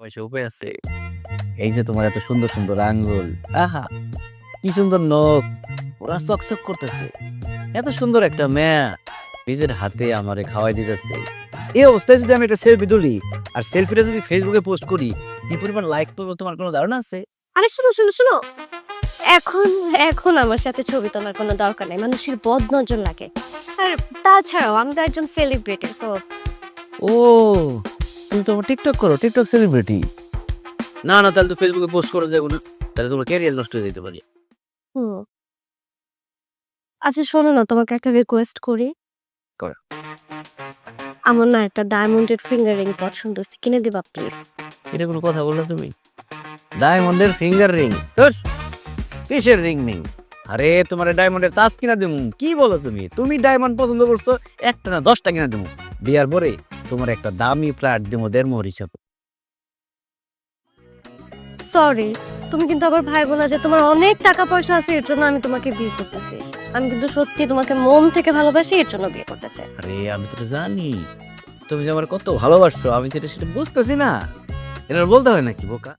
পয়সা উপায় আছে। এই যে তোমার এত সুন্দর সুন্দর আঙ্গুল, আহা কি সুন্দর নখ, ওরা চকচক করতেছে। এত সুন্দর একটা মেয়ে নিজের হাতে আমারে খাওয়াই দিতেছে। এই অবস্থায় যদি আমি একটা সেলফি তুলি আর সেলফিটা যদি ফেসবুকে পোস্ট করি, কি পরিমাণ লাইক পাবো তোমার কোনো ধারণা আছে? আরে শুনো শুনো শুনো এখন এখন আমার সাথে ছবি তোলার কোনো দরকার নাই, মানুষের বদনজর লাগে। আর তাছাড়াও আমি তো একজন সেলিব্রিটি, সো ও, তুমি তো টিকটক করো, টিকটক সেলিব্রিটি। না না, তাহলে তো ফেসবুকে পোস্ট করা যাবে না, তাহলে তোমার ক্যারিয়ার নষ্ট হয়ে যেতে পারে। হুম। আচ্ছা শোনো না, তোমাকে একটা রিকোয়েস্ট করি। করো। আমার না একটা ডায়মন্ডের ফিঙ্গার রিং পছন্দ, কিনে দিবা প্লিজ? এটা কোনো কথা বললে তুমি? ডায়মন্ডের ফিঙ্গার রিং? তোর কিসের রিং নেই? আরে তোমার ডায়মন্ডের তাজ কিনা দেবো। কি বলো তুমি? তুমি ডায়মন্ড পছন্দ করছো, একটা না 10টা কিনা দেবো। বিয়ার পরে তোমার একটা দামি ফ্ল্যাট দেবো 1.5 হিসাবে। সরি, তুমি কিন্তু আবার ভাইবো না যে তোমার অনেক টাকা পয়সা আছে এর জন্য আমি তোমাকে বিয়ে করতেছি। আমি কিন্তু সত্যি তোমাকে মন থেকে ভালোবাসি, এর জন্য বিয়ে করতে চাই। আরে আমি তো জানি তুমি যে আমার কত ভালোবাসছো, আমি যেটা সেটা বুঝতেছি না। এটা বলতে হয় নাকি বোকা?